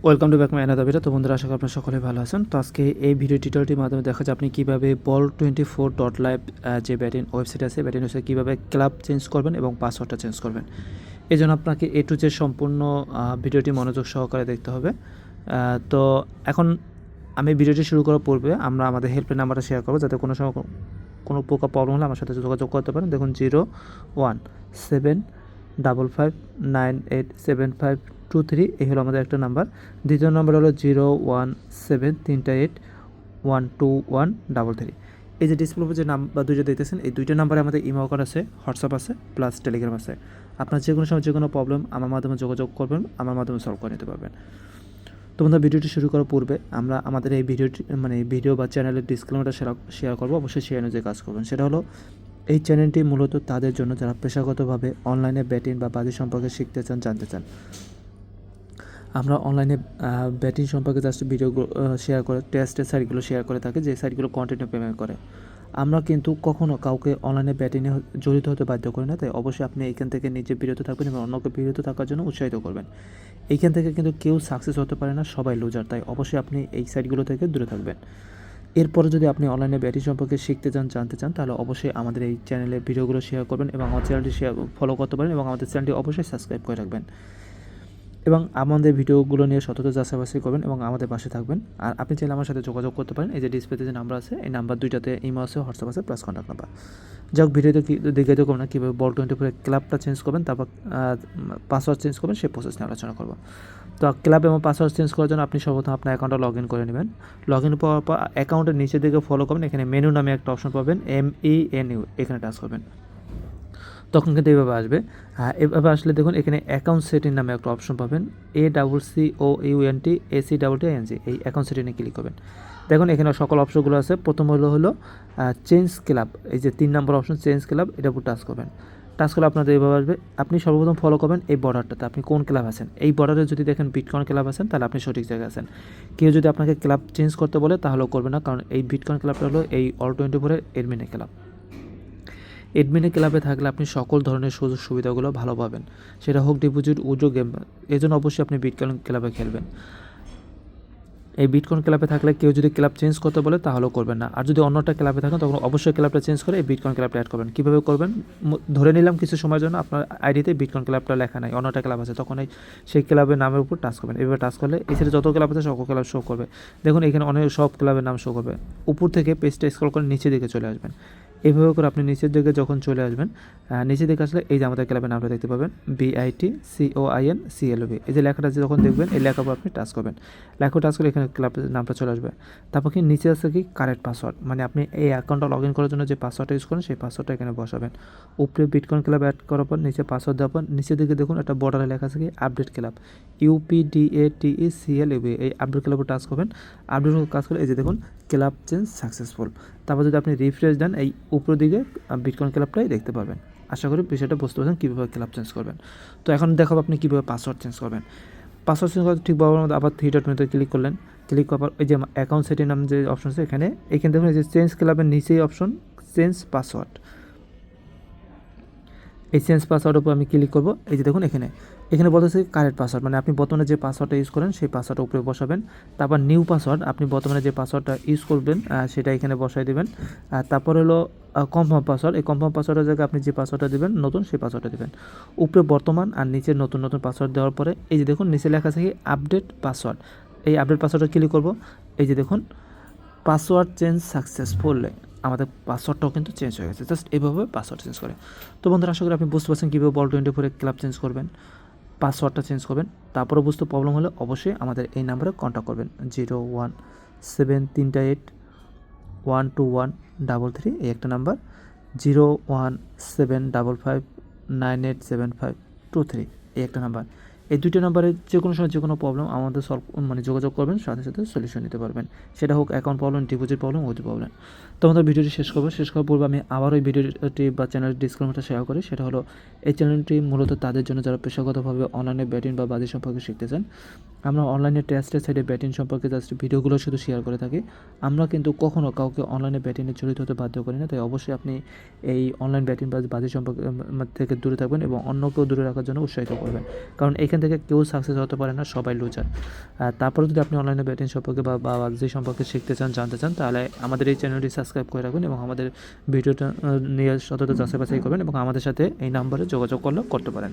Welcome to back my another video. তো বন্ধুরা, আশা করি আপনারা সকলে ভালো আছেন। তো আজকে এই ভিডিও টিউটোরিয়ালটির মাধ্যমে দেখা যায় আপনি কীভাবে ball24.live যে ব্যাটিং ওয়েবসাইট আছে, ব্যাটিং ওয়েবসাইট কীভাবে ক্লাব চেঞ্জ করবেন এবং পাসওয়ার্ডটা চেঞ্জ করবেন। এই জন্য আপনাকে এ টু জেড সম্পূর্ণ ভিডিওটি মনোযোগ সহকারে দেখতে হবে। তো এখন আমি ভিডিওটি শুরু করার পূর্বে আমরা আমাদের হেল্পলাইন নাম্বারটা শেয়ার করবো, যাতে কোনো সময় কোনো প্রকার প্রবলেম হলে আমার সাথে যোগাযোগ করতে পারেন। দেখুন 0171587523, এই হলো আমাদের একটা নাম্বার। দ্বিতীয় নাম্বার হলো 01738122133। এই যে ডিসপ্লে যে নাম্বার দুইটা দেখতেছেন, এই দুইটা নাম্বারে আমাদের ইমো অ্যাকাউন্ট আছে, হোয়াটসঅ্যাপ আছে, প্লাস টেলিগ্রাম আছে। আপনার যে কোনো সময় যে কোনো প্রবলেম আমার মাধ্যমে যোগাযোগ করবেন, আমার মাধ্যমে সলভ করে নিতে পারবেন। তো বন্ধুরা, ভিডিওটি শুরু করার পূর্বে আমরা আমাদের এই ভিডিও বা চ্যানেলের ডিসক্লেমারটা শেয়ার করবো। অবশ্যই সেই অনুযায়ী কাজ করবেন। সেটা হলো, এই চ্যানেলটি মূলত তাদের জন্য যারা পেশাগতভাবে অনলাইনে ব্যাটিং বা বাজি সম্পর্কে শিখতে চান, জানতে চান। আমরা অনলাইনে ব্যাটিং সম্পর্কে জাস্ট ভিডিওগুলো শেয়ার করে, টেস্টের সাইটগুলো শেয়ার করে থাকি, যে সাইটগুলো কন্টিনিউ পেমেন্ট করে। আমরা কিন্তু কখনও কাউকে অনলাইনে ব্যাটিংয়ে জড়িত হতে বাধ্য করি না। তাই অবশ্যই আপনি এইখান থেকে নিজে বিরত থাকবেন এবং অন্যকে বিরত থাকার জন্য উৎসাহিত করবেন। এইখান থেকে কিন্তু কেউ সাকসেস হতে পারে না, সবাই লুজার। তাই অবশ্যই আপনি এই সাইটগুলো থেকে দূরে থাকবেন। এরপরে যদি আপনি অনলাইনে ব্যাটিং সম্পর্কে শিখতে চান, জানতে চান, তাহলে অবশ্যই আমাদের এই চ্যানেলে ভিডিওগুলো শেয়ার করবেন এবং আমার চ্যানেলটি ফলো করতে পারেন এবং আমাদের চ্যানেলটি অবশ্যই সাবস্ক্রাইব করে রাখবেন এবং আমাদের ভিডিওগুলো নিয়ে সতত যাচাই করবেন এবং আমাদের পাশে থাকবেন। আর আপনি চাইলে আমার সাথে যোগাযোগ করতে পারেন। এই যে ডিসপ্লেতে যে নাম্বার আছে, এই নাম্বার দুইটাতে ইমো আছে, হোয়াটসঅ্যাপ আছে, প্লাস কন্ট্যাক্ট নাম্বার। যাক, ভিডিওতে দেখে দেখুন না কীভাবে ball24 ক্লাবটা চেঞ্জ করবেন, তারপর পাসওয়ার্ড চেঞ্জ করবেন, সেই প্রসেস নিয়ে আলোচনা করবো। তো ক্লাব এবং পাসওয়ার্ড চেঞ্জ করার জন্য আপনি সর্বপ্রথম আপনার অ্যাকাউন্টটা লগ ইন করে নেবেন। লগ ইন পাওয়ার পর অ্যাকাউন্টের নিচের দিকে ফলো করবেন, এখানে মেনু নামে একটা অপশন পাবেন, MENU, এখানে টাচ করবেন। তখন কিন্তু এভাবে আসবে। এভাবে আসলে দেখুন এখানে অ্যাকাউন্ট সেটিং নামে একটা অপশন পাবেন, ACCOUNT এই অ্যাকাউন্ট সেটিংয়ে ক্লিক করবেন। দেখুন এখানে সকল অপশনগুলো আছে। প্রথম হলো চেঞ্জ ক্লাব, এই যে 3 নম্বর অপশন চেঞ্জ ক্লাব, এটার উপর টাচ করবেন। টাচ করলে আপনাদের এইভাবে আসবে। আপনি সর্বপ্রথম ফলো করবেন এই বর্ডারটাতে, আপনি কোন ক্লাব আছেন। এই বর্ডারে যদি দেখেন বিটকয়েন ক্লাব আছেন, তাহলে আপনি সঠিক জায়গায় আছেন। কেউ যদি আপনাকে ক্লাব চেঞ্জ করতে বলে, তাহলেও করবে না, কারণ এই বিটকয়েন ক্লাবটা হলো এই all24 এডমিনের ক্লাব। এডমিনে ক্লাবে থাকলে আপনি সকল ধরনের সুযোগ সুবিধাগুলো ভালো পাবেন, সেটা হোক ডিপোজিট, উইথড্র, গেম। এই জন্য অবশ্যই আপনি বিটকয়েন ক্লাবে খেলবেন। এই বিটকয়েন ক্লাবে থাকলে কেউ যদি ক্লাব চেঞ্জ করতে বলে, তাহলেও করবেন না। আর যদি অন্যটা ক্লাবে থাকেন, তখন অবশ্যই ক্লাবটা চেঞ্জ করে এই বিটকয়েন ক্লাবটা অ্যাড করবেন। কীভাবে করবেন? ধরে নিলাম কিছু সময়ের জন্য আপনার আইডিতে বিটকয়েন ক্লাবটা লেখা নাই, অন্যটা ক্লাব আছে, তখন সেই ক্লাবের নামের উপর টাচ করবেন। এভাবে টাচ করলে এই সাইডে যত ক্লাব আছে সকল ক্লাব শো করবে। দেখুন এখানে অনেক সব ক্লাবের নাম শো করবে। উপর থেকে পেজটা স্ক্রল করে নিচের দিকে চলে আসবেন। এইভাবে করে আপনি নিচের দিকে যখন চলে আসবেন, নিচের দিকে আসলে এই যে আমাদের ক্লাবের নামটা দেখতে পাবেন, BITCOINCLB। এই যে লেখাটা যখন দেখবেন, এই লেখার উপর আপনি টাচ করবেন। লেখা টাচ করে এখানে ক্লাবের নামটা চলে আসবে। তারপর কি নিচে আছে কি কারেক্ট পাসওয়ার্ড, মানে আপনি এই অ্যাকাউন্টটা লগ ইন করার জন্য যে পাসওয়ার্ডটা ইউজ করেন, সেই পাসওয়ার্ডটা এখানে বসাবেন। উপরে বিটকয়েন ক্লাব অ্যাড করার পর নিচে পাসওয়ার্ড দেওয়ার পর নিচের দিকে দেখুন একটা বর্ডারে লেখা আছে কি আপডেট ক্লাব, UPDATECLUB। এই আপডেট ক্লাবে টাচ করবেন। আপডেট কাজ করে এই যে দেখুন ক্লাব চেঞ্জ সাকসেসফুল। তারপর যদি আপনি রিফ্রেশ দেন, এই উপর দিকে বিটকয়েন ক্লাবটাই দেখতে পাবেন। আশা করি বিষয়টা বুঝতে পারছেন কীভাবে ক্লাব চেঞ্জ করবেন। তো এখন দেখাবো আপনি কীভাবে পাসওয়ার্ড চেঞ্জ করবেন। পাসওয়ার্ড চেঞ্জ করতে ঠিক বরাবর মধ্যে আবার 3 ডট মেনুতে ক্লিক করলেন। ক্লিক করার পর এই যে অ্যাকাউন্ট সেটিং নাম যে অপশন আছে, এখানে দেখুন এই যে চেঞ্জ ক্লাবের নিচেই অপশন চেঞ্জ পাসওয়ার্ড। এই চেঞ্জ পাসওয়ার্ডের উপর আমি ক্লিক করব। এই যে দেখুন এখানে বলতেছে কারেক্ট পাসওয়ার্ড, মানে আপনি বর্তমানে যে পাসওয়ার্ডটা ইউজ করেন সেই পাসওয়ার্ডটা উপরে বসাবেন। তারপর নিউ পাসওয়ার্ড, আপনি বর্তমানে যে পাসওয়ার্ডটা ইউজ করবেন সেটা এখানে বসাই দেবেন। তারপর হলো কনফার্ম পাসওয়ার্ড। এই কনফার্ম পাসওয়ার্ডের জায়গায় আপনি যে পাসওয়ার্ডটা দেবেন নতুন, সেই পাসওয়ার্ডটা দেবেন। উপরে বর্তমান আর নিচে নতুন নতুন পাসওয়ার্ড দেওয়ার পরে এই যে দেখুন নিচে লেখা আছে কি আপডেট পাসওয়ার্ড। এই আপডেট পাসওয়ার্ডে ক্লিক করব। এই যে দেখুন পাসওয়ার্ড চেঞ্জ সাকসেসফুল, আমাদের পাসওয়ার্ডটাও কিন্তু চেঞ্জ হয়ে গেছে। জাস্ট এইভাবে পাসওয়ার্ড চেঞ্জ করে। তো বন্ধুরা, আশা করি আপনি বুঝতে পারছেন কীভাবে ball24 ক্লাব চেঞ্জ করবেন, পাসওয়ার্ডটা চেঞ্জ করবেন। তারপরে বুঝতে প্রবলেম হলে অবশ্যই আমাদের এই নাম্বারে কন্ট্যাক্ট করবেন, 01738122133, এই একটা নাম্বার, 01755987523, এই একটা নাম্বার। এই দুইটা নাম্বারে যে কোনো সময় যে কোনো প্রবলেম আমাদের যোগাযোগ করবেন, সাথে সাথে সলিউশন নিতে পারবেন। সেটা হোক account problem, deposit problem, with problem. তো আমাদের ভিডিওটি শেষ করার পূর্বে আমি আবার ওই ভিডিওটি বা চ্যানেলের ডিসক্লেমারটা শেয়ার করি। সেটা হলো, এই চ্যানেলটি মূলত তাদের জন্য যারা পেশাগতভাবে অনলাইনে ব্যাটিং বা বাজি সম্পর্কে শিখতে চান। আমরা অনলাইনে টেস্টের সাইডে ব্যাটিং সম্পর্কে জাস্ট ভিডিওগুলো শুধু শেয়ার করে থাকি। আমরা কিন্তু কখনও কাউকে অনলাইনে ব্যাটিংয়ে জড়িত হতে বাধ্য করি না। তাই অবশ্যই আপনি এই অনলাইন ব্যাটিং বা বাজি সম্পর্কে থেকে দূরে থাকবেন এবং অন্যকেও দূরে রাখার জন্য উৎসাহিত করবেন, কারণ এখানে এখান থেকে কেউ সাকসেস হতে পারে না, সবাই লুজার। তারপরে যদি আপনি অনলাইনে ব্যাটিং সম্পর্কে বা যে সম্পর্কে শিখতে চান, জানতে চান, তাহলে আমাদের এই চ্যানেলটি সাবস্ক্রাইব করে রাখবেন এবং আমাদের ভিডিওটা নিয়ে সতত যাচাই বাছাই করবেন এবং আমাদের সাথে এই নাম্বারে যোগাযোগ করতে পারেন।